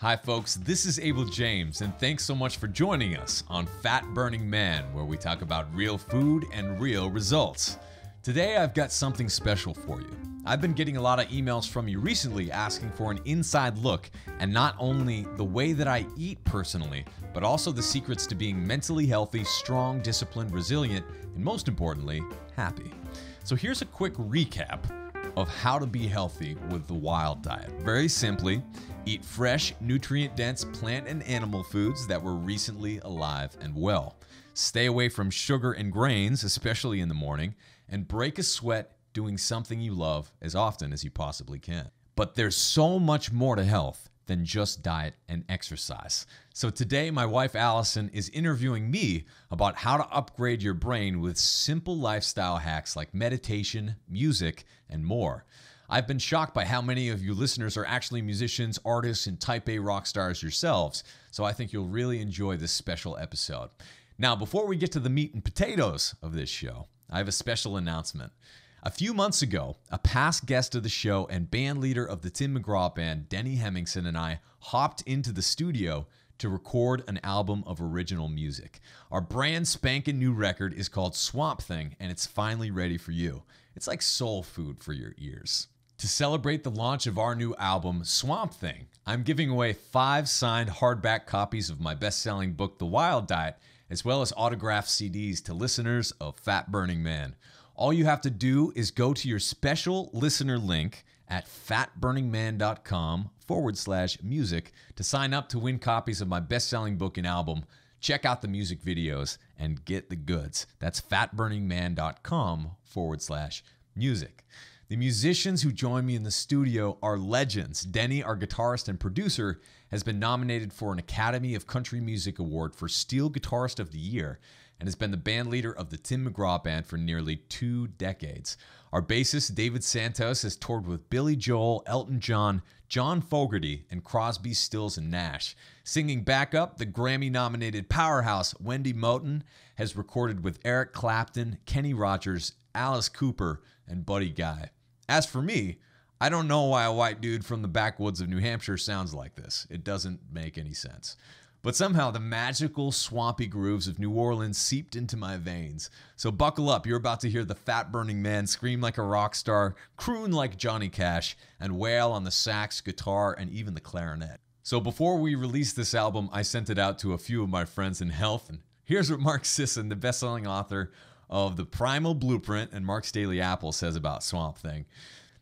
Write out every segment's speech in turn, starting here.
Hi folks, this is Abel James, and thanks so much for joining us on Fat Burning Man, where we talk about real food and real results. Today I've got something special for you. I've been getting a lot of emails from you recently asking for an inside look, and not only the way that I eat personally, but also the secrets to being mentally healthy, strong, disciplined, resilient, and most importantly, happy. So here's a quick recap of how to be healthy with the Wild Diet. Very simply, eat fresh, nutrient-dense plant and animal foods that were recently alive and well. Stay away from sugar and grains, especially in the morning, and break a sweat doing something you love as often as you possibly can. But there's so much more to health than just diet and exercise. So today, my wife Alyson is interviewing me about how to upgrade your brain with simple lifestyle hacks like meditation, music, and more. I've been shocked by how many of you listeners are actually musicians, artists, and type A rock stars yourselves, so I think you'll really enjoy this special episode. Now, before we get to the meat and potatoes of this show, I have a special announcement. A few months ago, a past guest of the show and band leader of the Tim McGraw Band, Denny Hemmingson, and I hopped into the studio to record an album of original music. Our brand spanking new record is called Swamp Thing, and it's finally ready for you. It's like soul food for your ears. To celebrate the launch of our new album, Swamp Thing, I'm giving away 5 signed hardback copies of my best-selling book, The Wild Diet, as well as autographed CDs to listeners of Fat Burning Man. All you have to do is go to your special listener link at fatburningman.com/music to sign up to win copies of my best-selling book and album. Check out the music videos and get the goods. That's fatburningman.com/music. The musicians who join me in the studio are legends. Denny, our guitarist and producer, has been nominated for an Academy of Country Music Award for Steel Guitarist of the Year and has been the band leader of the Tim McGraw Band for nearly 2 decades. Our bassist, David Santos, has toured with Billy Joel, Elton John, John Fogerty, and Crosby, Stills, and Nash. Singing backup, the Grammy-nominated powerhouse Wendy Moten has recorded with Eric Clapton, Kenny Rogers, Alice Cooper, and Buddy Guy. As for me, I don't know why a white dude from the backwoods of New Hampshire sounds like this. It doesn't make any sense. But somehow the magical, swampy grooves of New Orleans seeped into my veins. So buckle up, you're about to hear the Fat Burning Man scream like a rock star, croon like Johnny Cash, and wail on the sax, guitar, and even the clarinet. So before we released this album, I sent it out to a few of my friends in health, and here's what Mark Sisson, the best-selling author of The Primal Blueprint and Mark's Daily Apple, says about Swamp Thing.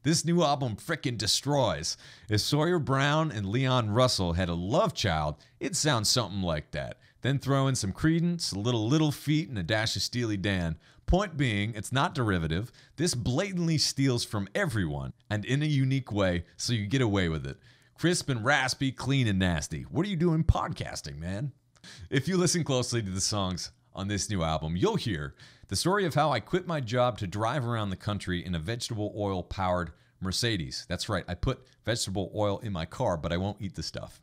This new album frickin' destroys. If Sawyer Brown and Leon Russell had a love child, it'd sound something like that. Then throw in some Creedence, a little Feet, and a dash of Steely Dan. Point being, it's not derivative. This blatantly steals from everyone, and in a unique way, so you get away with it. Crisp and raspy, clean and nasty. What are you doing podcasting, man? If you listen closely to the songs on this new album, you'll hear the story of how I quit my job to drive around the country in a vegetable oil-powered Mercedes. That's right, I put vegetable oil in my car, but I won't eat the stuff.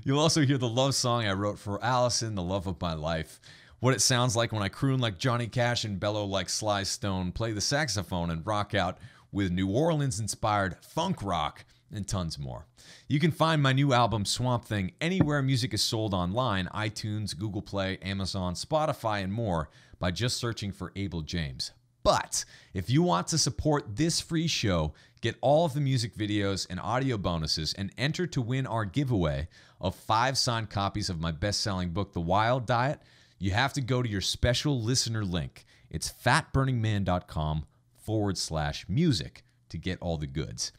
You'll also hear the love song I wrote for Alyson, the love of my life. What it sounds like when I croon like Johnny Cash and bellow like Sly Stone, play the saxophone, and rock out with New Orleans-inspired funk rock, and tons more. You can find my new album, Swamp Thing, anywhere music is sold online, iTunes, Google Play, Amazon, Spotify, and more, by just searching for Abel James. But if you want to support this free show, get all of the music videos and audio bonuses, and enter to win our giveaway of 5 signed copies of my best-selling book, The Wild Diet, you have to go to your special listener link. It's fatburningman.com/music to get all the goods.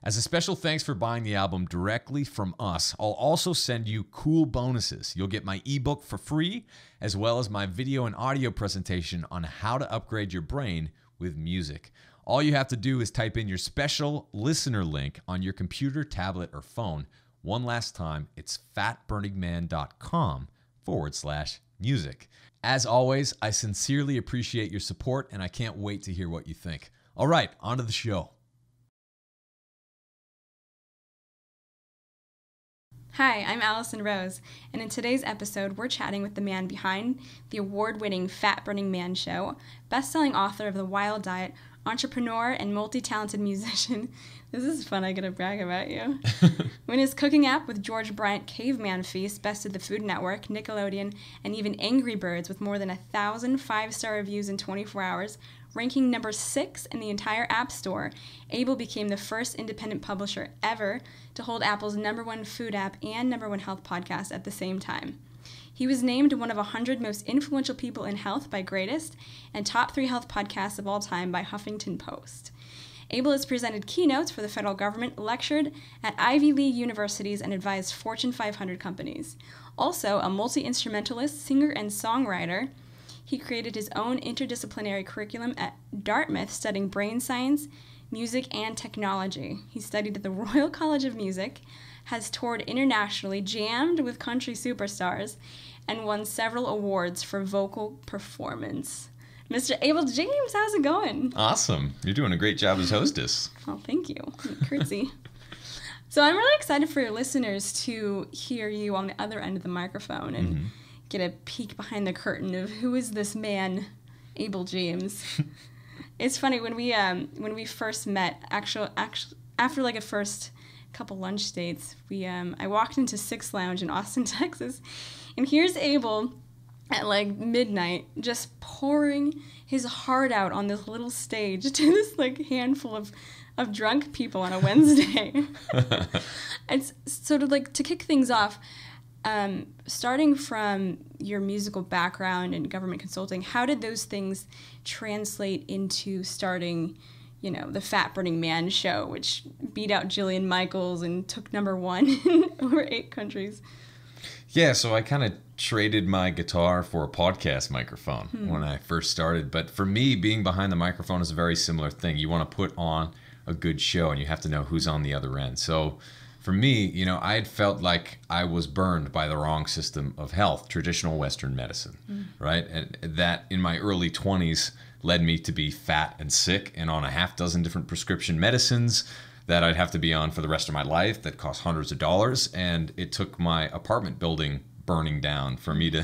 As a special thanks for buying the album directly from us, I'll also send you cool bonuses. You'll get my ebook for free, as well as my video and audio presentation on how to upgrade your brain with music. All you have to do is type in your special listener link on your computer, tablet, or phone. One last time, it's fatburningman.com/music. As always, I sincerely appreciate your support, and I can't wait to hear what you think. All right, on to the show. Hi, I'm Alyson Rose, and in today's episode, we're chatting with the man behind the award-winning Fat Burning Man show, best-selling author of The Wild Diet, entrepreneur, and multi-talented musician. This is fun, I get to brag about you. When his cooking app with George Bryant Caveman Feast bested the Food Network, Nickelodeon, and even Angry Birds with more than 1,000 5-star reviews in 24 hours, ranking number 6 in the entire App Store, Abel became the first independent publisher ever to hold Apple's #1 food app and #1 health podcast at the same time. He was named one of 100 most influential people in health by Greatist and top 3 health podcasts of all time by Huffington Post. Abel has presented keynotes for the federal government, lectured at Ivy League universities, and advised Fortune 500 companies. Also, a multi-instrumentalist, singer, and songwriter, he created his own interdisciplinary curriculum at Dartmouth studying brain science, music, and technology. He studied at the Royal College of Music, has toured internationally, jammed with country superstars, and won several awards for vocal performance. Mr. Abel James, how's it going? Awesome. You're doing a great job as hostess. Oh, thank you. Curtsy. So I'm really excited for your listeners to hear you on the other end of the microphone and get a peek behind the curtain of who is this man, Abel James. It's funny, when we first met, actually after like a first couple lunch dates, I walked into Six Lounge in Austin, Texas, and here's Abel at like midnight just pouring his heart out on this little stage to this like handful of drunk people on a Wednesday. It's sort of like, to kick things off, starting from your musical background and government consulting, how did those things translate into starting, the Fat Burning Man show, which beat out Jillian Michaels and took #1 in over 8 countries? Yeah, so I kind of traded my guitar for a podcast microphone when I first started. But for me, being behind the microphone is a very similar thing. You want to put on a good show, and you have to know who's on the other end. So for me, I had felt like I was burned by the wrong system of health, traditional Western medicine, right? And that in my early 20s led me to be fat and sick and on a half dozen different prescription medicines that I'd have to be on for the rest of my life that cost hundreds of dollars. And it took my apartment building burning down for me to,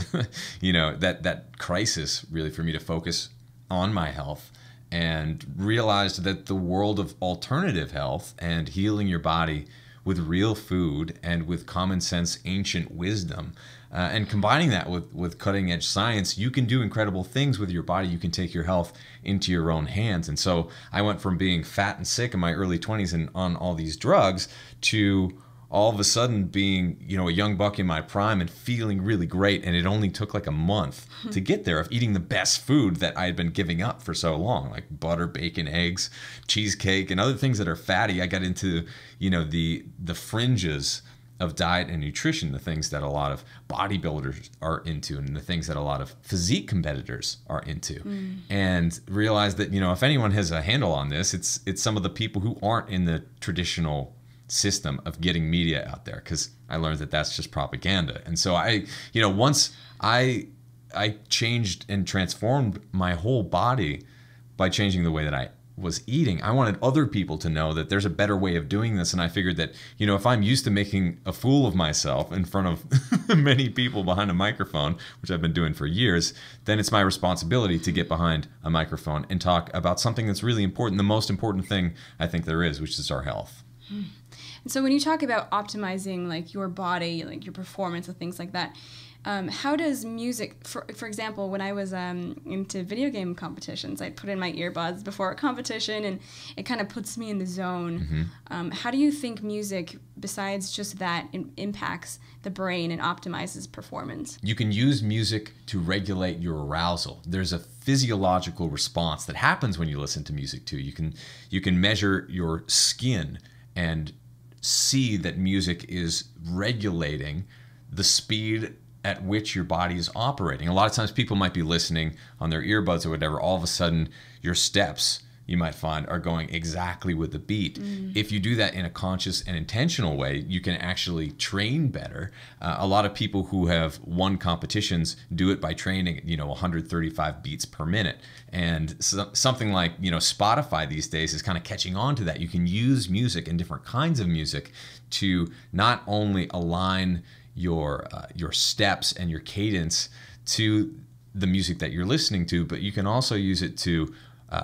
that crisis really for me to focus on my health, and realized that the world of alternative health and healing your body with real food and with common sense ancient wisdom, and combining that with cutting edge science, you can do incredible things with your body. You can take your health into your own hands. And so I went from being fat and sick in my early 20s and on all these drugs to all of a sudden being, a young buck in my prime and feeling really great. And it only took like a month to get there, of eating the best food that I had been giving up for so long, like butter, bacon, eggs, cheesecake, and other things that are fatty. I got into, the fringes of diet and nutrition, the things that a lot of bodybuilders are into and the things that a lot of physique competitors are into, and realized that, if anyone has a handle on this, it's some of the people who aren't in the traditional system of getting media out there, because I learned that that's just propaganda. And so once I changed and transformed my whole body by changing the way that I was eating, I wanted other people to know that there's a better way of doing this. And I figured that, if I'm used to making a fool of myself in front of many people behind a microphone, which I've been doing for years, then it's my responsibility to get behind a microphone and talk about something that's really important, the most important thing I think there is, which is our health. And so when you talk about optimizing like your body, like your performance and things like that, how does music, for example, when I was into video game competitions, I'd put in my earbuds before a competition, and it kind of puts me in the zone. How do you think music, besides just that, impacts the brain and optimizes performance? You can use music to regulate your arousal. There's a physiological response that happens when you listen to music too. You can measure your skin and see that music is regulating the speed at which your body is operating. A lot of times people might be listening on their earbuds or whatever. All of a sudden, your steps, you might find, are going exactly with the beat. If you do that in a conscious and intentional way, you can actually train better. A lot of people who have won competitions do it by training at 135 beats per minute. And something like Spotify these days is kind of catching on to that. You can use music and different kinds of music to not only align your steps and your cadence to the music that you're listening to, but you can also use it to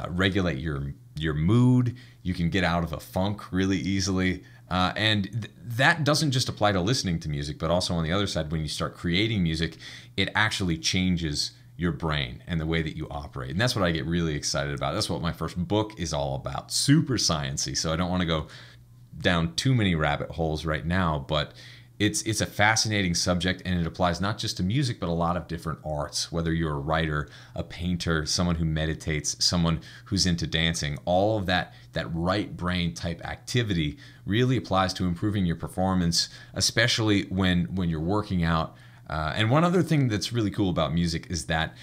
regulate your your mood. You can get out of a funk really easily. That doesn't just apply to listening to music, but also on the other side, when you start creating music, it actually changes your brain and the way that you operate. And that's what I get really excited about. That's what my first book is all about. Super sciencey. So I don't want to go down too many rabbit holes right now, but it's a fascinating subject, and it applies not just to music, but a lot of different arts. Whether you're a writer, a painter, someone who meditates, someone who's into dancing, all of that right brain type activity really applies to improving your performance, especially when you're working out. And one other thing that's really cool about music is that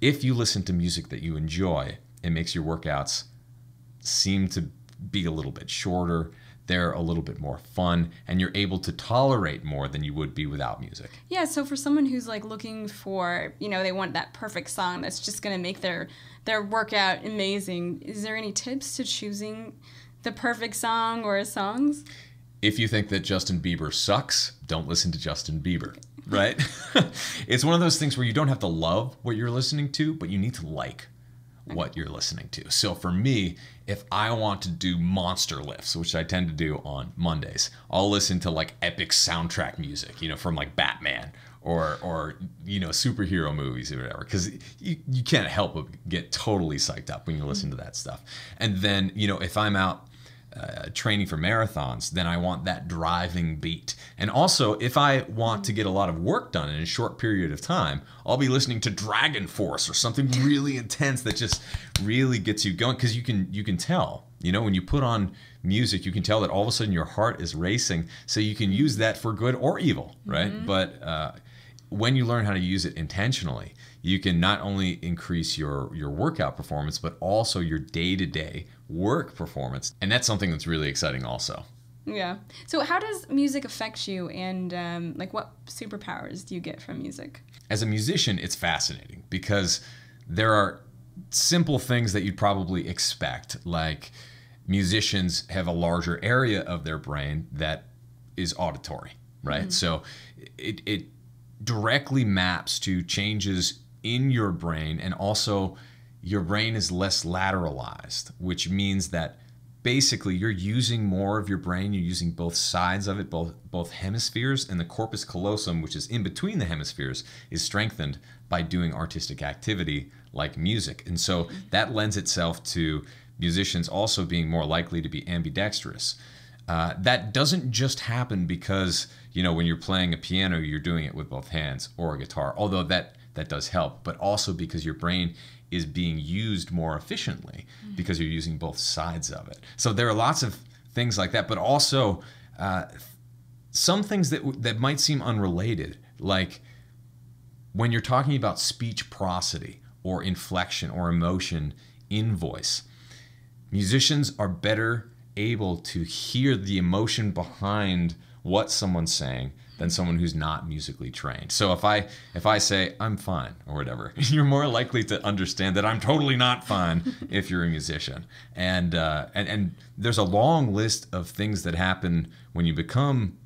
if you listen to music that you enjoy, it makes your workouts seem to be a little bit shorter. They're a little bit more fun, and you're able to tolerate more than you would be without music. Yeah, so for someone who's like looking for, they want that perfect song that's just going to make their workout amazing, is there any tips to choosing the perfect song or songs? If you think that Justin Bieber sucks, don't listen to Justin Bieber, right? It's one of those things where you don't have to love what you're listening to, but you need to like what you're listening to. So for me, if I want to do monster lifts, which I tend to do on Mondays, I'll listen to like epic soundtrack music, from like Batman or superhero movies or whatever, because you can't help but get totally psyched up when you listen to that stuff. And then, if I'm out training for marathons, then I want that driving beat. And also, if I want to get a lot of work done in a short period of time, I'll be listening to Dragon Force or something really intense that just really gets you going, because you can tell, when you put on music, you can tell that all of a sudden your heart is racing. So you can use that for good or evil, right? Mm-hmm. But when you learn how to use it intentionally, you can not only increase your workout performance, but also your day-to-day work performance. And that's something that's really exciting also. Yeah. So how does music affect you, and what superpowers do you get from music? As a musician, it's fascinating because there are simple things that you'd probably expect, like musicians have a larger area of their brain that is auditory, right? Mm-hmm. So it directly maps to changes in your brain, and also your brain is less lateralized, which means that basically you're using more of your brain. You're using both sides of it, both hemispheres, and the corpus callosum, which is in between the hemispheres, is strengthened by doing artistic activity like music. And so that lends itself to musicians also being more likely to be ambidextrous. That doesn't just happen because, when you're playing a piano, you're doing it with both hands, or a guitar, although that does help, but also because your brain is being used more efficiently because you're using both sides of it. So there are lots of things like that, but also some things that might seem unrelated, like when you're talking about speech prosody or inflection or emotion in voice, musicians are better able to hear the emotion behind what someone's saying than someone who's not musically trained. So if I say I'm fine or whatever, you're more likely to understand that I'm totally not fine if you're a musician. And there's a long list of things that happen when you become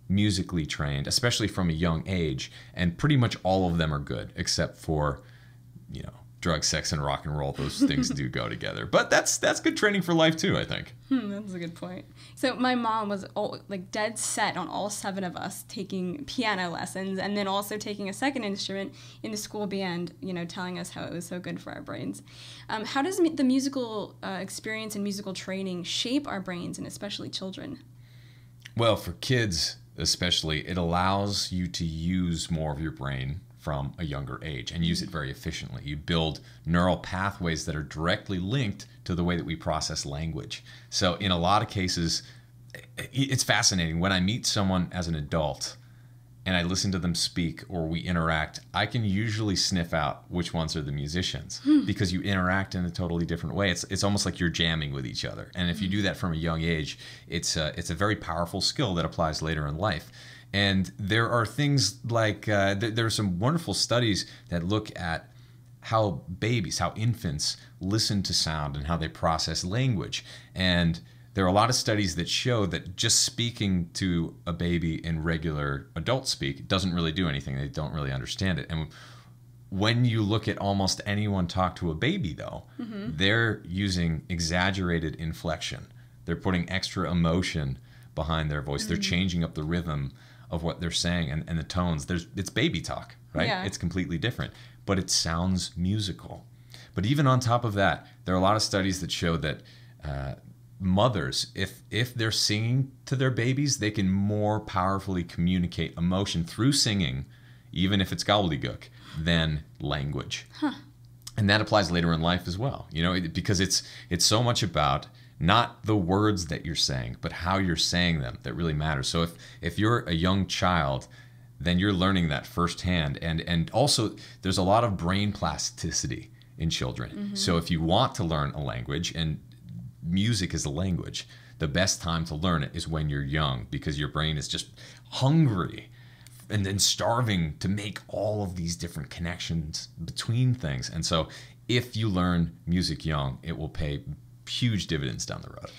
musically trained, especially from a young age, and pretty much all of them are good, except for drugs, sex, and rock and roll. Those things do go together. But that's good training for life too, I think. That's a good point. So my mom was dead set on all 7 of us taking piano lessons, and then also taking a second instrument in the school band, telling us how it was so good for our brains. How does the musical experience and musical training shape our brains, and especially children? Well, for kids especially, it allows you to use more of your brain from a younger age and use it very efficiently. You build neural pathways that are directly linked to the way that we process language. So in a lot of cases, it's fascinating. When I meet someone as an adult and I listen to them speak or we interact, I can usually sniff out which ones are the musicians because you interact in a totally different way. It's almost like you're jamming with each other. And if you do that from a young age, it's a very powerful skill that applies later in life. And there are things like, there are some wonderful studies that look at how infants listen to sound and how they process language. And there are a lot of studies that show that just speaking to a baby in regular adult speak doesn't really do anything. They don't really understand it. And when you look at almost anyone talk to a baby, though, they're using exaggerated inflection. They're putting extra emotion behind their voice. They're changing up the rhythm of what they're saying and the tones. It's baby talk, right? Yeah. It's completely different, but it sounds musical. But even on top of that, there are a lot of studies that show that mothers, if they're singing to their babies, they can more powerfully communicate emotion through singing, even if it's gobbledygook, than language. And that applies later in life as well, because it's so much about not the words that you're saying, but how you're saying them that really matters. So if you're a young child, then you're learning that firsthand. And also, there's a lot of brain plasticity in children. So if you want to learn a language, and music is a language, the best time to learn it is when you're young, because your brain is just hungry and then starving to make all of these different connections between things. And so if you learn music young, it will pay huge dividends down the road.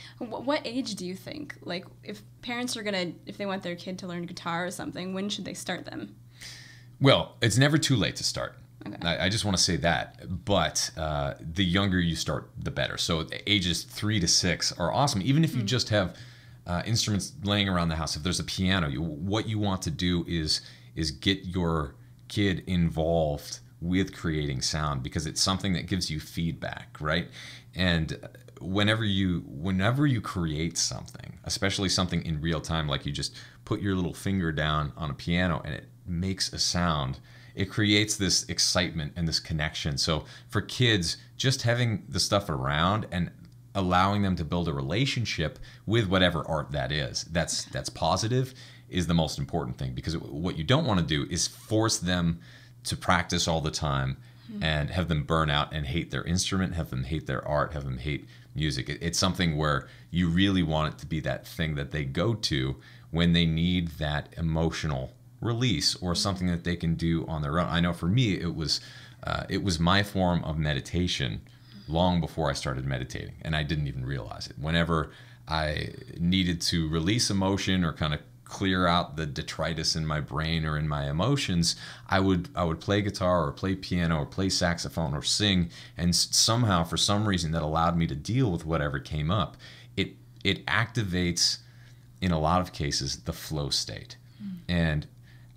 What age do you think? Like, if parents are if they want their kid to learn guitar or something, when should they start them? Well, it's never too late to start. Okay. I just want to say that. But the younger you start, the better. So ages 3 to 6 are awesome. Even if you just have instruments laying around the house, if there's a piano, what you want to do is get your kid involved with creating sound, because it's something that gives you feedback, right? And whenever you create something, especially something in real time, like you just put your little finger down on a piano and it makes a sound, it creates this excitement and this connection. So for kids, just having the stuff around and allowing them to build a relationship with whatever art that is, that's positive, is the most important thing. Because what you don't want to do is force them to practice all the time and have them burn out and hate their instrument, have them hate their art, have them hate music. It's something where you really want it to be that thing that they go to when they need that emotional release or something that they can do on their own. I know for me, it was my form of meditation long before I started meditating, and I didn't even realize it. Whenever I needed to release emotion or kind of clear out the detritus in my brain or in my emotions, I would play guitar or play piano or play saxophone or sing, and somehow, for some reason, that allowed me to deal with whatever came up. It activates, in a lot of cases, the flow state. And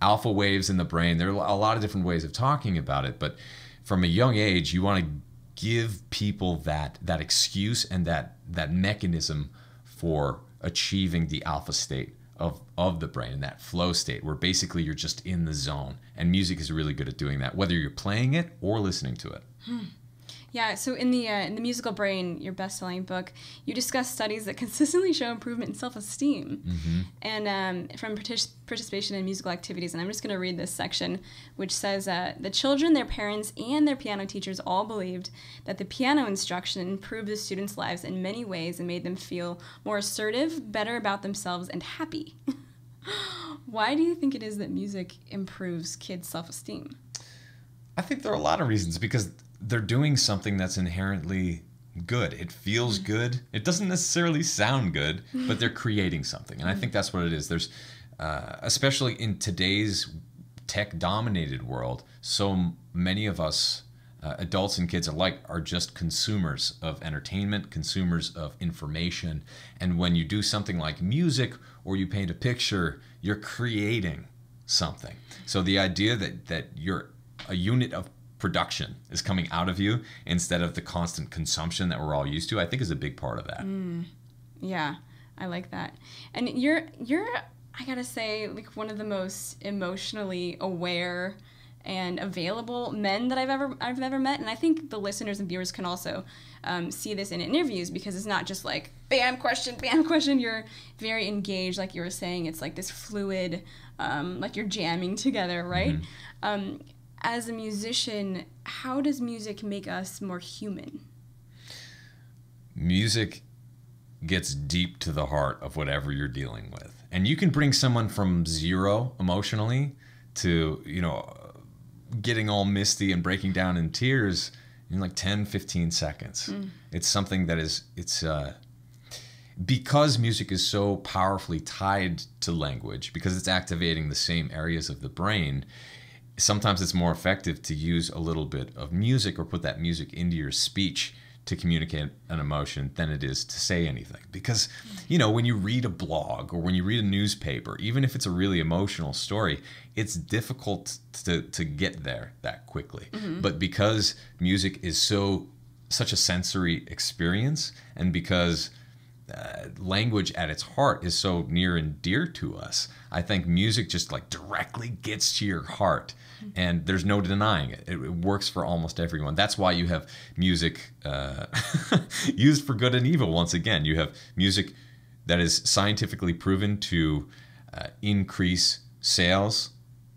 alpha waves in the brain, there are a lot of different ways of talking about it, but from a young age, you want to give people that excuse and that mechanism for achieving the alpha state of the brain, and that flow state where basically you're just in the zone. And music is really good at doing that, whether you're playing it or listening to it. Yeah, so in the Musical Brain, your best-selling book, you discuss studies that consistently show improvement in self-esteem and from participation in musical activities. And I'm just going to read this section, which says, the children, their parents, and their piano teachers all believed that the piano instruction improved the students' lives in many ways and made them feel more assertive, better about themselves, and happy. Why do you think it is that music improves kids' self-esteem? I think there are a lot of reasons, because they're doing something that's inherently good. It feels good. It doesn't necessarily sound good, but they're creating something. And I think that's what it is. There's, especially in today's tech-dominated world, so many of us, adults and kids alike, are just consumers of entertainment, consumers of information. And when you do something like music or you paint a picture, you're creating something. So the idea that you're a unit of production is coming out of you instead of the constant consumption that we're all used to, I think is a big part of that. Yeah, I like that. And you're I gotta say, like, one of the most emotionally aware and available men that I've ever met. And I think the listeners and viewers can also see this in interviews, because it's not just like bam question. You're very engaged, like you were saying. It's like this fluid, like you're jamming together, right? As a musician, how does music make us more human? Music gets deep to the heart of whatever you're dealing with. And you can bring someone from zero emotionally to, getting all misty and breaking down in tears in like 10, 15 seconds. It's something that because music is so powerfully tied to language, because it's activating the same areas of the brain, sometimes it's more effective to use a little bit of music or put that music into your speech to communicate an emotion than it is to say anything. Because, you know, when you read a blog or when you read a newspaper, even if it's a really emotional story, it's difficult to get there that quickly. But because music is such a sensory experience, and because language at its heart is so near and dear to us, I think music just like directly gets to your heart, and there's no denying it. It works for almost everyone. That's why you have music used for good and evil. Once again, you have music that is scientifically proven to increase sales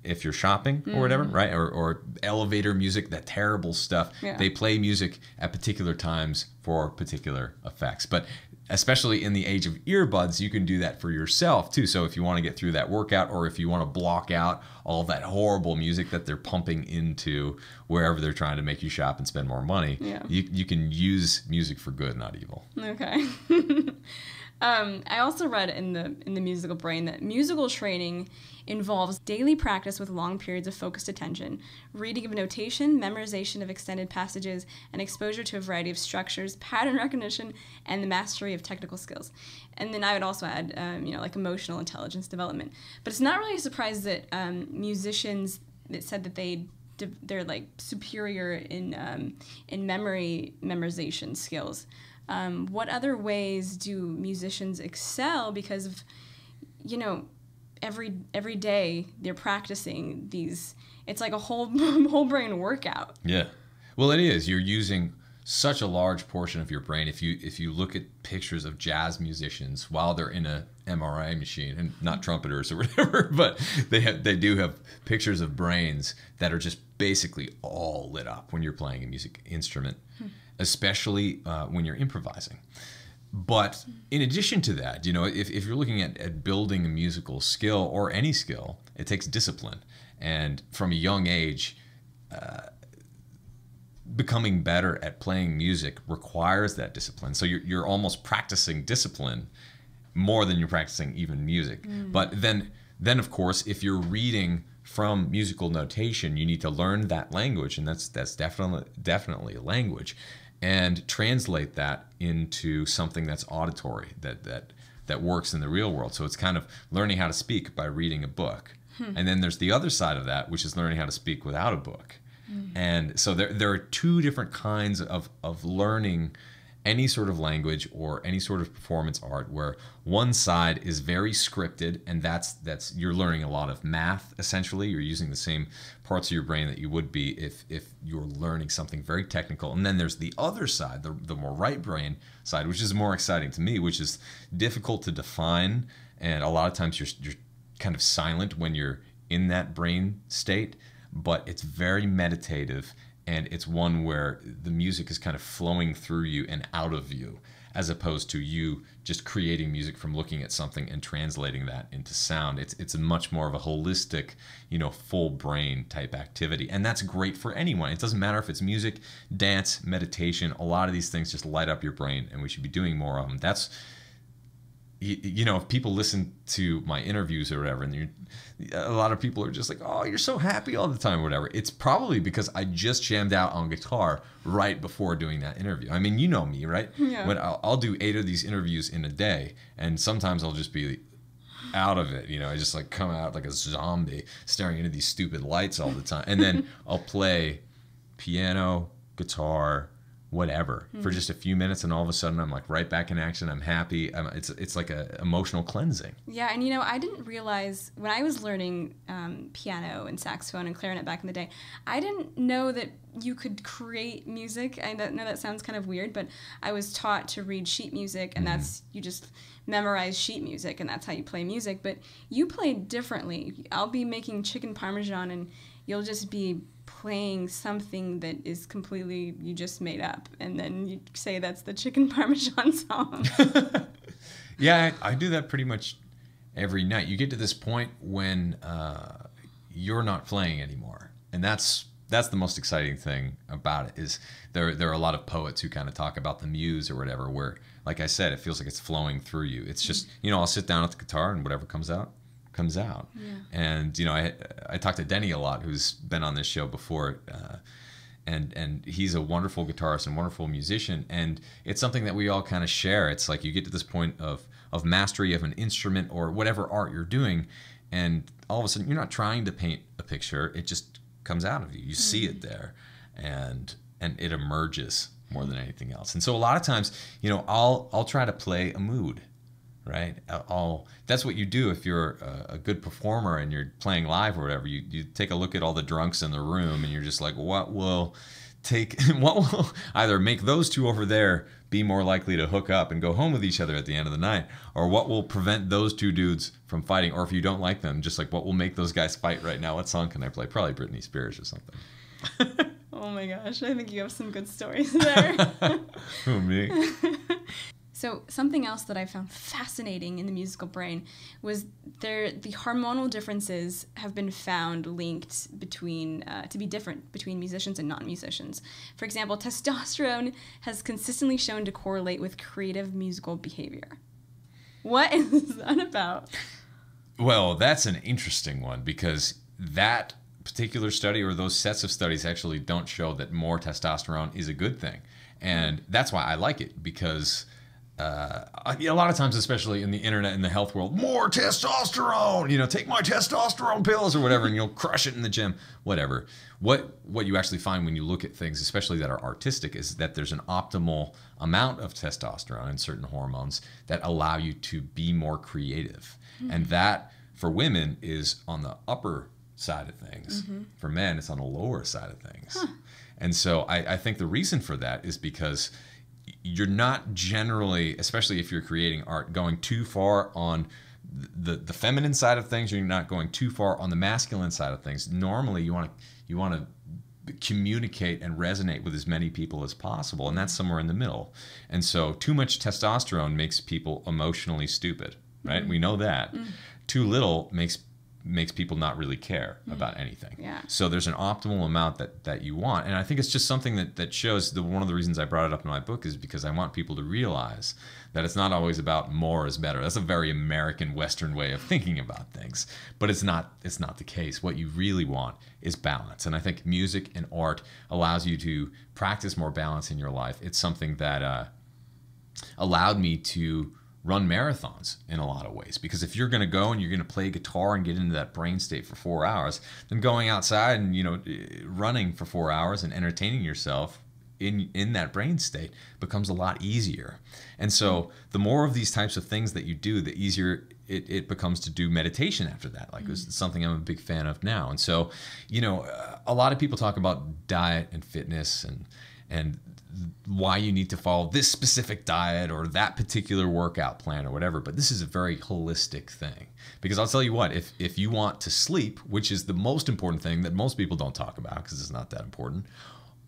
if you're shopping or whatever, right? Or elevator music, that terrible stuff. Yeah. They play music at particular times for particular effects. But especially in the age of earbuds, you can do that for yourself too. So if you want to get through that workout, or if you want to block out all that horrible music that they're pumping into wherever they're trying to make you shop and spend more money, you can use music for good, not evil. Okay. I also read in the Musical Brain that musical training involves daily practice with long periods of focused attention, reading of notation, memorization of extended passages, and exposure to a variety of structures, pattern recognition, and the mastery of technical skills. And then I would also add, like emotional intelligence development. But it's not really a surprise that musicians that said that they're like superior in memorization skills. What other ways do musicians excel? Because of, every day they're practicing these. It's like a whole brain workout. Yeah, well, it is. You're using such a large portion of your brain. If you look at pictures of jazz musicians while they're in a MRI machine, and not trumpeters or whatever, but they do have pictures of brains that are just basically all lit up when you're playing a music instrument. Especially when you're improvising. But in addition to that, if you're looking at building a musical skill or any skill, it takes discipline. And from a young age, becoming better at playing music requires that discipline. So you're almost practicing discipline more than you're practicing even music. But then of course, if you're reading from musical notation, you need to learn that language, and that's definitely a language, and translate that into something that's auditory, that works in the real world. So it's kind of learning how to speak by reading a book. And then there's the other side of that, which is learning how to speak without a book. And so there are two different kinds of learning any sort of language or any sort of performance art, where one side is very scripted, and that's you're learning a lot of math. Essentially, you're using the same parts of your brain that you would be if you're learning something very technical. And then there's the other side, the more right brain side, which is more exciting to me, which is difficult to define, and a lot of times you're kind of silent when you're in that brain state, but it's very meditative. And it's one where the music is kind of flowing through you and out of you, as opposed to you just creating music from looking at something and translating that into sound. It's a much more of a holistic, full brain type activity. And that's great for anyone. It doesn't matter if it's music, dance, meditation. A lot of these things just light up your brain, and we should be doing more of them. That's, if people listen to my interviews or whatever, and a lot of people are just like, oh, you're so happy all the time or whatever. It's probably because I just jammed out on guitar right before doing that interview. I mean, you know me, right? Yeah. When I'll do 8 of these interviews in a day, and sometimes I'll just be out of it. I just like come out like a zombie staring into these stupid lights all the time. And then I'll play piano, guitar, whatever for just a few minutes, and all of a sudden I'm like right back in action. I'm happy. It's like a emotional cleansing. Yeah, and I didn't realize when I was learning piano and saxophone and clarinet back in the day, I didn't know that you could create music. I know that sounds kind of weird, but I was taught to read sheet music, and that's, you just memorize sheet music, and that's how you play music. But you play differently. I'll be making chicken parmesan, and you'll just be playing something that is completely, you just made up, and then you say that's the chicken parmesan song. Yeah, I do that pretty much every night. You get to this point when you're not playing anymore, and that's the most exciting thing about it. Is there are a lot of poets who kind of talk about the muse or whatever, where, like I said, it feels like it's flowing through you. It's just, I'll sit down at the guitar and whatever comes out, comes out. And I talked to Denny a lot, who's been on this show before, and he's a wonderful guitarist and wonderful musician, and it's something that we all kind of share. It's like you get to this point of mastery of an instrument or whatever art you're doing, and all of a sudden you're not trying to paint a picture, it just comes out of you. You see it there, and it emerges more than anything else. And so a lot of times, I'll try to play a mood, right? That's what you do if you're a good performer and you're playing live or whatever. You take a look at all the drunks in the room and you're just like, what will either make those two over there be more likely to hook up and go home with each other at the end of the night, or what will prevent those two dudes from fighting, or if you don't like them, just like what will make those guys fight right now? What song can I play? Probably Britney Spears or something. Oh my gosh, I think you have some good stories there. Who, me? So something else that I found fascinating in the musical brain was the hormonal differences have been found linked to be different between musicians and non-musicians. For example, testosterone has consistently shown to correlate with creative musical behavior. What is that about? Well, that's an interesting one, because that particular study or those sets of studies actually don't show that more testosterone is a good thing. And that's why I like it, because a lot of times, especially in the internet and the health world, more testosterone, take my testosterone pills or whatever, and you'll crush it in the gym, whatever. What you actually find when you look at things, especially that are artistic, is that there's an optimal amount of testosterone and certain hormones that allow you to be more creative. And that, for women, is on the upper side of things. For men, it's on the lower side of things. And so I think the reason for that is because you're not generally, especially if you're creating art, going too far on the feminine side of things, or you're not going too far on the masculine side of things. Normally, you want to communicate and resonate with as many people as possible, and that's somewhere in the middle. And so too much testosterone makes people emotionally stupid, right? We know that. Too little makes people not really care about anything. So there's an optimal amount that you want. And I think it's just something that shows, one of the reasons I brought it up in my book is because I want people to realize that it's not always about more is better. That's a very American Western way of thinking about things. But it's not the case. What you really want is balance. And I think music and art allows you to practice more balance in your life. It's something that allowed me to run marathons in a lot of ways, because if you're going to go and you're going to play guitar and get into that brain state for 4 hours, then going outside and running for 4 hours and entertaining yourself in that brain state becomes a lot easier. And so the more of these types of things that you do, the easier it becomes to do meditation after that. Like it's something I'm a big fan of now. And so a lot of people talk about diet and fitness and why you need to follow this specific diet or that particular workout plan or whatever, but this is a very holistic thing. Because I'll tell you what, if you want to sleep, which is the most important thing that most people don't talk about because it's not that important,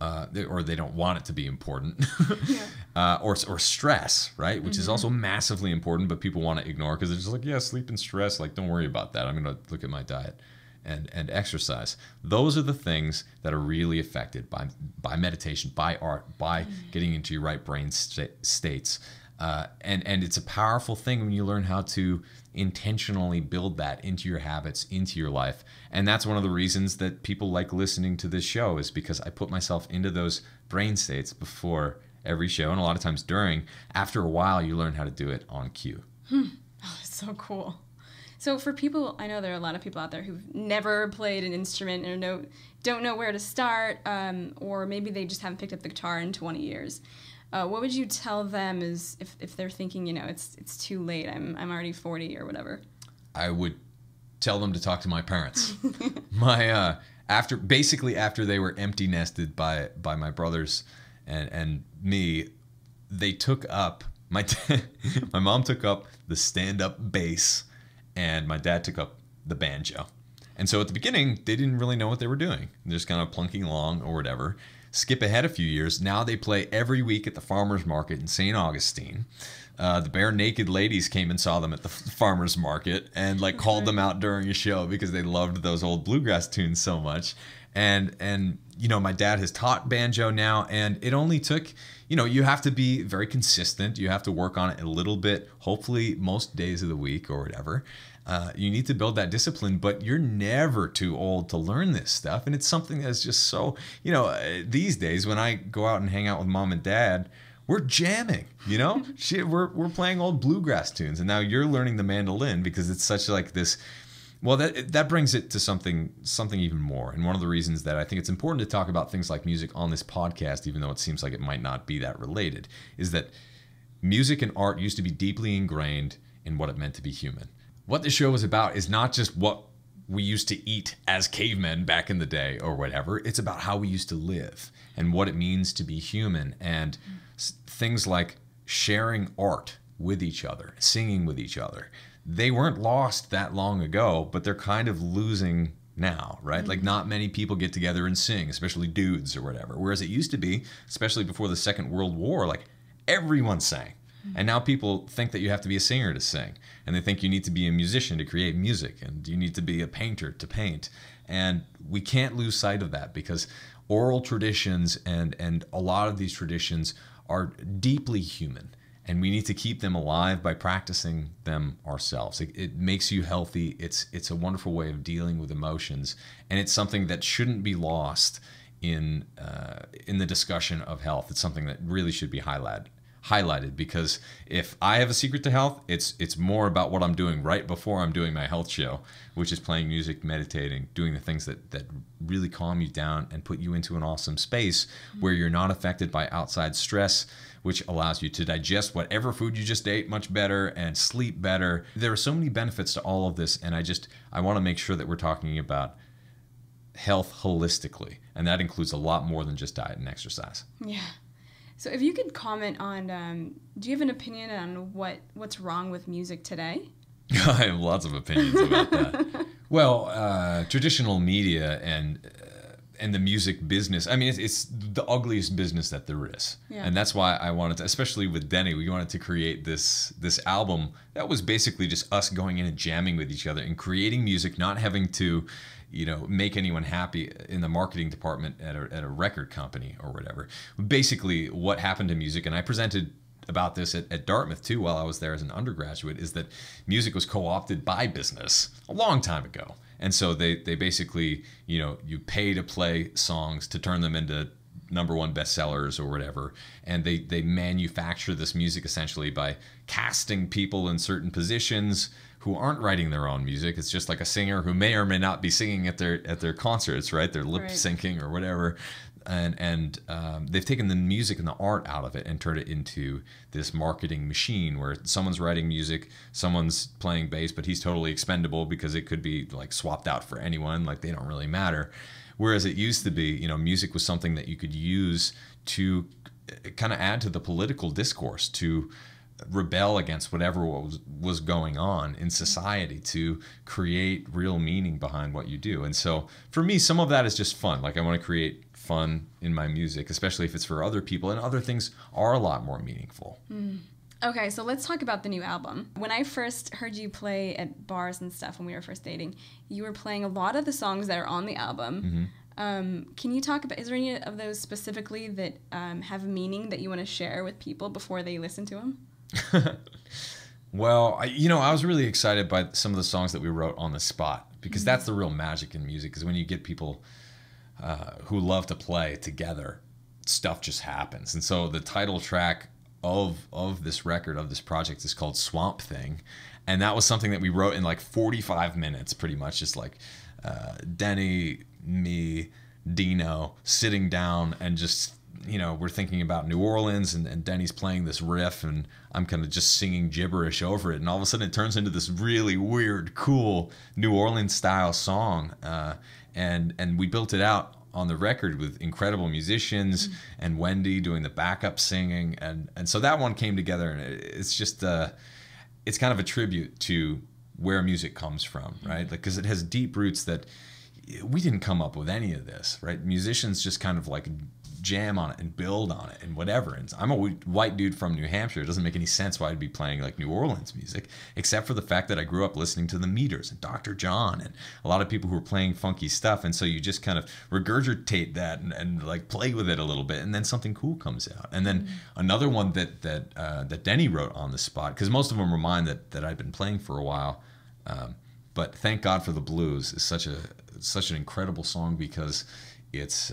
or they don't want it to be important, or stress, right, which is also massively important, but people want to ignore because they're just like, yeah, sleep and stress, like, don't worry about that. I'm going to look at my diet and exercise. Those are the things that are really affected by meditation, by art, by getting into your right brain states. And it's a powerful thing when you learn how to intentionally build that into your habits, into your life. And that's one of the reasons that people like listening to this show, is because I put myself into those brain states before every show, and a lot of times during. After a while, you learn how to do it on cue. Oh, that's so cool. So for people, I know there are a lot of people out there who've never played an instrument or don't know where to start, or maybe they just haven't picked up the guitar in 20 years. What would you tell them is if they're thinking, it's too late, I'm already 40 or whatever? I would tell them to talk to my parents. After they were empty nested by my brothers and me, they took up my mom took up the stand-up bass, and my dad took up the banjo. And so at the beginning, they didn't really know what they were doing. They're just kind of plunking along or whatever. Skip ahead a few years. Now they play every week at the farmer's market in St. Augustine. The Bare Naked Ladies came and saw them at the farmer's market and called them out during a show because they loved those old bluegrass tunes so much. And my dad has taught banjo now, and it only took, you have to be very consistent. You have to work on it a little bit, hopefully most days of the week or whatever. You need to build that discipline, but you're never too old to learn this stuff. And it's something that's just so, these days when I go out and hang out with mom and dad, we're jamming, Shit, we're playing old bluegrass tunes. And now you're learning the mandolin because it's such like this. Well, that brings it to something even more. And one of the reasons that I think it's important to talk about things like music on this podcast, even though it seems like it might not be that related, is that music and art used to be deeply ingrained in what it meant to be human. What the show is about is not just what we used to eat as cavemen back in the day or whatever. It's about how we used to live and what it means to be human, and things like sharing art with each other, singing with each other. They weren't lost that long ago, but they're kind of losing now, right? Mm-hmm. Like not many people get together and sing, especially dudes or whatever. Whereas it used to be, especially before the Second World War, like everyone sang. And now people think that you have to be a singer to sing. And they think you need to be a musician to create music. And you need to be a painter to paint. And we can't lose sight of that, because oral traditions and a lot of these traditions are deeply human. And we need to keep them alive by practicing them ourselves. It makes you healthy. It's a wonderful way of dealing with emotions. And it's something that shouldn't be lost in the discussion of health. It's something that really should be highlighted, because if I have a secret to health, it's more about what I'm doing right before I'm doing my health show, which is playing music, meditating, doing the things that really calm you down and put you into an awesome space where you're not affected by outside stress, which allows you to digest whatever food you just ate much better and sleep better. There are so many benefits to all of this, and I want to make sure that we're talking about health holistically, and that includes a lot more than just diet and exercise. Yeah. So if you could comment on, do you have an opinion on what's wrong with music today? I have lots of opinions about that. Well, traditional media and the music business, I mean, it's the ugliest business that there is. Yeah. And that's why I wanted to, especially with Denny, we wanted to create this album that was basically just us going in and jamming with each other and creating music, not having to make anyone happy in the marketing department at a record company or whatever. Basically, what happened to music, and I presented about this at Dartmouth too while I was there as an undergraduate, is that music was co-opted by business a long time ago. And so they basically, you pay to play songs to turn them into #1 bestsellers or whatever, and they manufacture this music essentially by casting people in certain positions who aren't writing their own music. It's just like a singer who may or may not be singing at their concerts, right? They're lip syncing or whatever, and they've taken the music and the art out of it and turned it into this marketing machine where someone's writing music, someone's playing bass, but he's totally expendable because it could be like swapped out for anyone, like they don't really matter. Whereas it used to be, music was something that you could use to kind of add to the political discourse, to rebel against whatever was going on in society, to create real meaning behind what you do. And so for me, some of that is just fun. Like I want to create fun in my music, especially if it's for other people, and other things are a lot more meaningful. Okay, so let's talk about the new album. When I first heard you play at bars and stuff when we were first dating, you were playing a lot of the songs that are on the album. Mm-hmm. Can you talk about, is there any of those specifically that have meaning that you want to share with people before they listen to them? Well, I was really excited by some of the songs that we wrote on the spot, because that's the real magic in music, is when you get people who love to play together, stuff just happens. And so the title track of this record, of this project, is called Swamp Thing, and that was something that we wrote in like 45 minutes, pretty much, just like Denny, me, Dino sitting down and just, we're thinking about New Orleans, and Denny's playing this riff, and I'm kind of just singing gibberish over it, and all of a sudden it turns into this really weird, cool New Orleans style song, and we built it out on the record with incredible musicians, and Wendy doing the backup singing, and so that one came together, and it's just it's kind of a tribute to where music comes from, right? Like, because it has deep roots that we didn't come up with any of this, right? Musicians just kind of like jam on it and build on it and whatever. And I'm a white dude from New Hampshire. It doesn't make any sense why I'd be playing like New Orleans music, except for the fact that I grew up listening to the Meters and Dr. John and a lot of people who were playing funky stuff. And so you just kind of regurgitate that and like play with it a little bit, and then something cool comes out. And then another one that Denny wrote on the spot, because most of them were mine that I'd been playing for a while, But Thank God for the Blues is such an incredible song because it's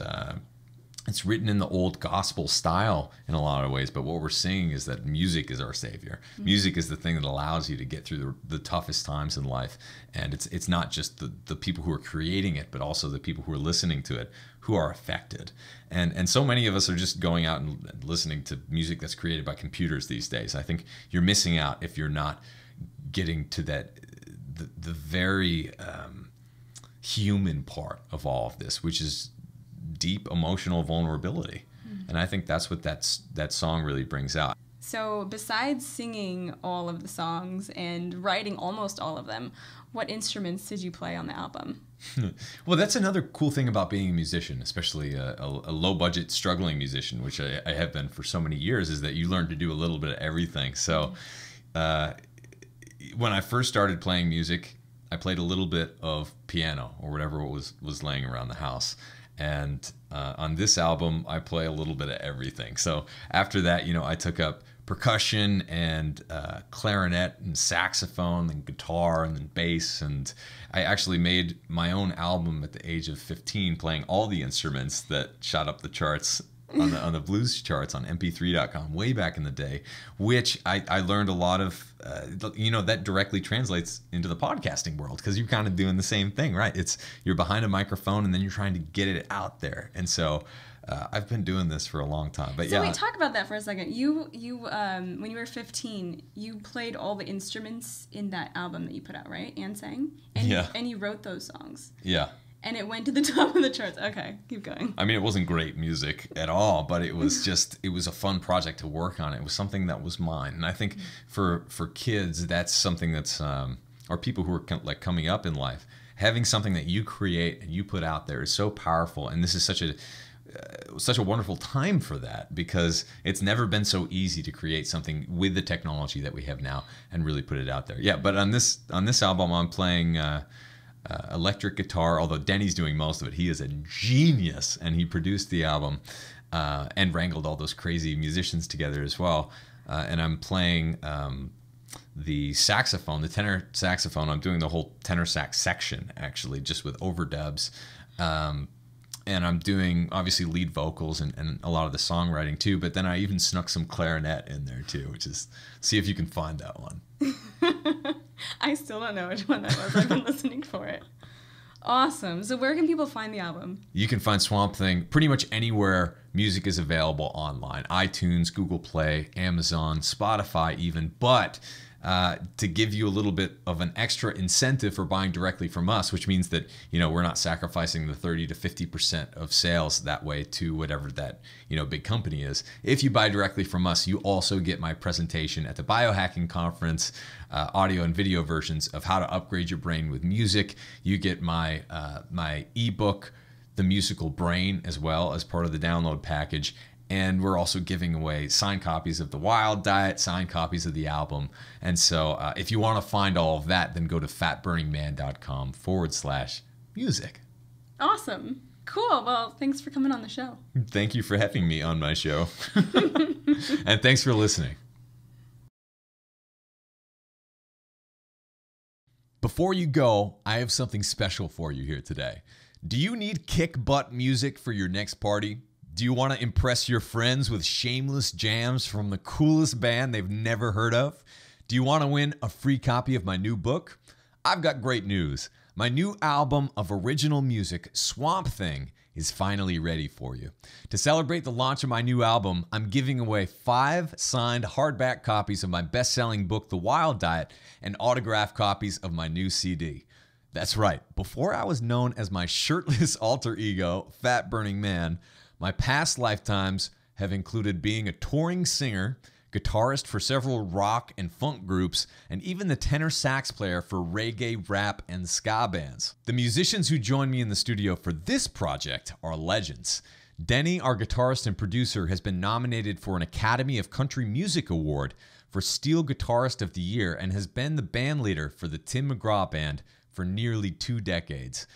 written in the old gospel style in a lot of ways, but what we're seeing is that music is our savior. Mm-hmm. Music is the thing that allows you to get through the toughest times in life, and it's not just the people who are creating it, but also the people who are listening to it who are affected. And so many of us are just going out and listening to music that's created by computers these days. I think you're missing out if you're not getting to that the very human part of all of this, which is deep emotional vulnerability. Mm-hmm. And I think that's what that song really brings out. So besides singing all of the songs and writing almost all of them, what instruments did you play on the album? Well, that's another cool thing about being a musician, especially a low-budget, struggling musician, which I have been for so many years, is that you learn to do a little bit of everything. So when I first started playing music, I played a little bit of piano or whatever was laying around the house. And on this album, I play a little bit of everything. So after that, I took up percussion and clarinet and saxophone and guitar and then bass. And I actually made my own album at the age of 15, playing all the instruments that shot up the charts on the blues charts on mp3.com way back in the day, which I learned a lot of, that directly translates into the podcasting world, because you're kind of doing the same thing, right? You're behind a microphone and then you're trying to get it out there. And so I've been doing this for a long time. But so wait, talk about that for a second. You when you were 15, you played all the instruments in that album that you put out, right? And sang? And you wrote those songs. Yeah. And it went to the top of the charts. Okay, keep going. I mean, it wasn't great music at all, but it was a fun project to work on. It was something that was mine. And I think for kids, that's something that's, or people who are coming up in life, having something that you create and you put out there is so powerful. And this is such a wonderful time for that, because it's never been so easy to create something with the technology that we have now and really put it out there. Yeah, but on this album, I'm playing electric guitar, although Denny's doing most of it. He is a genius, and he produced the album and wrangled all those crazy musicians together as well. And I'm playing the saxophone, the tenor saxophone. I'm doing the whole tenor sax section, actually, just with overdubs. And I'm doing, obviously, lead vocals and a lot of the songwriting, too. But then I even snuck some clarinet in there, too, which is, see if you can find that one. I still don't know which one that was. I've been listening for it. Awesome. So where can people find the album? You can find Swamp Thing pretty much anywhere music is available online. iTunes, Google Play, Amazon, Spotify even. But to give you a little bit of an extra incentive for buying directly from us, which means that, we're not sacrificing the 30 to 50% of sales that way to whatever that, big company is. If you buy directly from us, you also get my presentation at the Biohacking Conference, audio and video versions of how to upgrade your brain with music. You get my ebook, The Musical Brain, as well as part of the download package. And we're also giving away signed copies of The Wild Diet, signed copies of the album. And so if you want to find all of that, then go to fatburningman.com/music. Awesome. Cool. Well, thanks for coming on the show. Thank you for having me on my show. And thanks for listening. Before you go, I have something special for you here today. Do you need kick butt music for your next party? Do you want to impress your friends with shameless jams from the coolest band they've never heard of? Do you want to win a free copy of my new book? I've got great news. My new album of original music, Swamp Thing, is finally ready for you. To celebrate the launch of my new album, I'm giving away 5 signed hardback copies of my best-selling book, The Wild Diet, and autographed copies of my new CD. That's right. Before I was known as my shirtless alter ego, Fat Burning Man, my past lifetimes have included being a touring singer, guitarist for several rock and funk groups, and even the tenor sax player for reggae, rap, and ska bands. The musicians who join me in the studio for this project are legends. Denny, our guitarist and producer, has been nominated for an Academy of Country Music Award for Steel Guitarist of the Year and has been the band leader for the Tim McGraw Band for nearly 2 decades.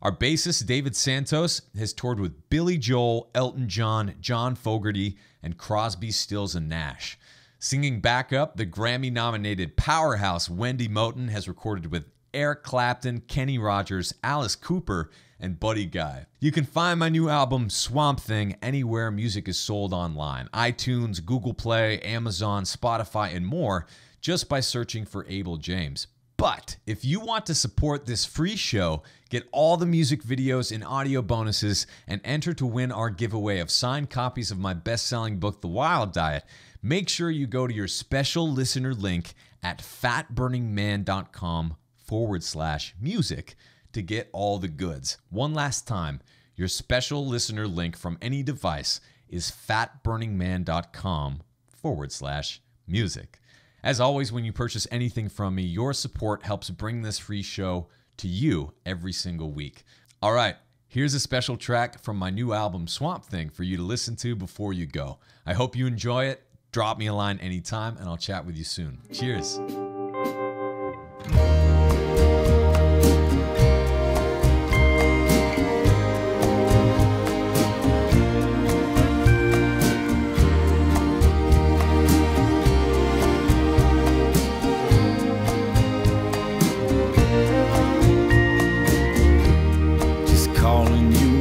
Our bassist, David Santos, has toured with Billy Joel, Elton John, John Fogerty, and Crosby, Stills, and Nash. Singing backup, the Grammy-nominated powerhouse Wendy Moten has recorded with Eric Clapton, Kenny Rogers, Alice Cooper, and Buddy Guy. You can find my new album, Swamp Thing, anywhere music is sold online. iTunes, Google Play, Amazon, Spotify, and more, just by searching for Abel James. But if you want to support this free show, get all the music videos and audio bonuses, and enter to win our giveaway of signed copies of my best-selling book, The Wild Diet, make sure you go to your special listener link at fatburningman.com/music to get all the goods. One last time, your special listener link from any device is fatburningman.com/music. As always, when you purchase anything from me, your support helps bring this free show to you every single week. All right, here's a special track from my new album, Swamp Thing, for you to listen to before you go. I hope you enjoy it. Drop me a line anytime, and I'll chat with you soon. Cheers.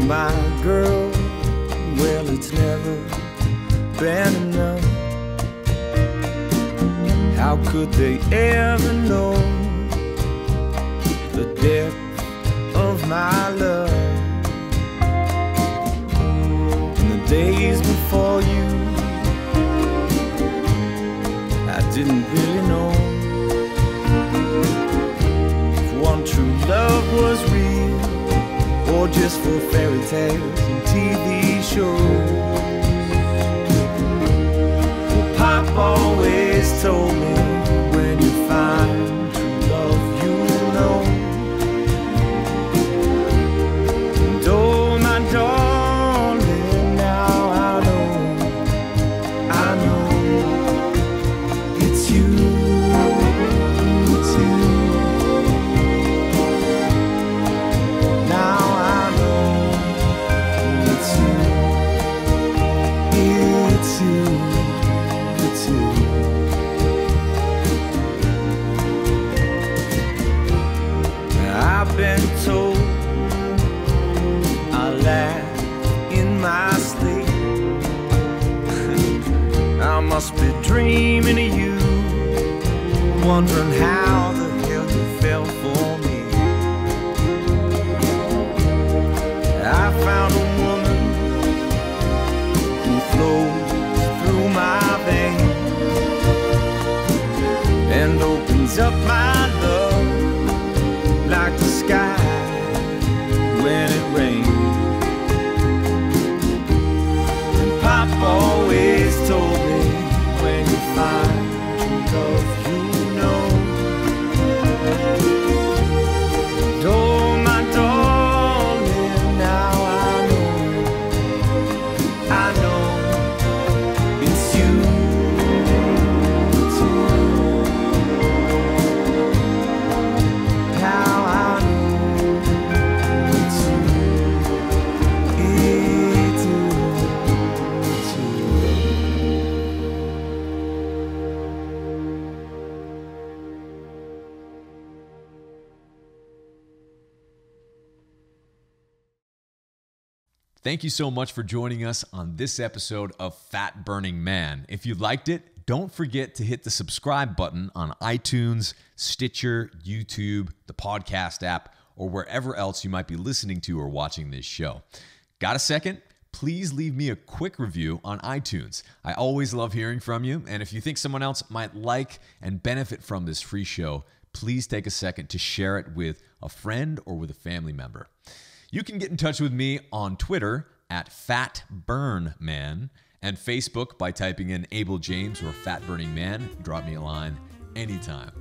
My girl, well, it's never been enough. How could they ever know the depth of my love? In the days before you, I didn't really know if one true love was real, or just for fairy tales and TV shows. Well, Pop always told me, when you find true love, you'll know. And oh, my darling, now I know it's you, it's you. Now I've been told I laugh in my sleep. I must be dreaming of you, wondering how the hell you fell for me. I found a woman who flows through my veins and opens up my love like the sky when it rains. And Pop always told me, when you find true love, you know. And oh, my darling, now I know it's you. Thank you so much for joining us on this episode of Fat Burning Man. If you liked it, don't forget to hit the subscribe button on iTunes, Stitcher, YouTube, the podcast app, or wherever else you might be listening to or watching this show. Got a second? Please leave me a quick review on iTunes. I always love hearing from you, and if you think someone else might like and benefit from this free show, please take a second to share it with a friend or with a family member. You can get in touch with me on Twitter at FatBurnMan and Facebook by typing in Abel James or Fat Burning Man. Drop me a line anytime.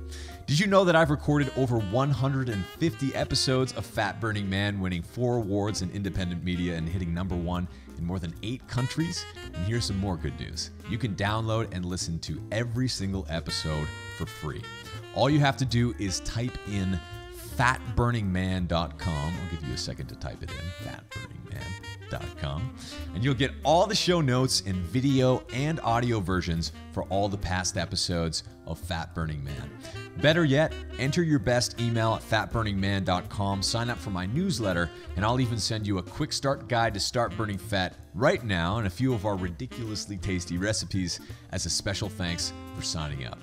Did you know that I've recorded over 150 episodes of Fat Burning Man, winning 4 awards in independent media and hitting #1 in more than 8 countries? And here's some more good news. You can download and listen to every single episode for free. All you have to do is type in fatburningman.com. I'll give you a second to type it in, fatburningman.com, and you'll get all the show notes in video and audio versions for all the past episodes of Fat Burning Man. Better yet, enter your best email at fatburningman.com, sign up for my newsletter, and I'll even send you a quick start guide to start burning fat right now and a few of our ridiculously tasty recipes as a special thanks for signing up.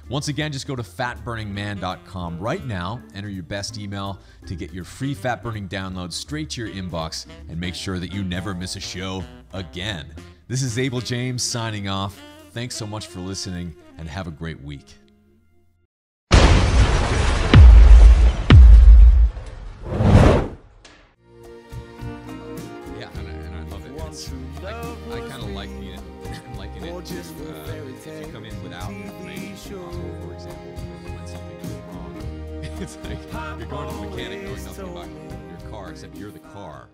Once again, just go to fatburningman.com right now, enter your best email to get your free fat burning download straight to your inbox, and make sure that you never miss a show again. This is Abel James signing off. Thanks so much for listening, and have a great week. Yeah, and I love it. I kind of liken it to if you come in without information, for example, when something goes wrong. It's like you're going to the mechanic knowing nothing about your car except you're the car.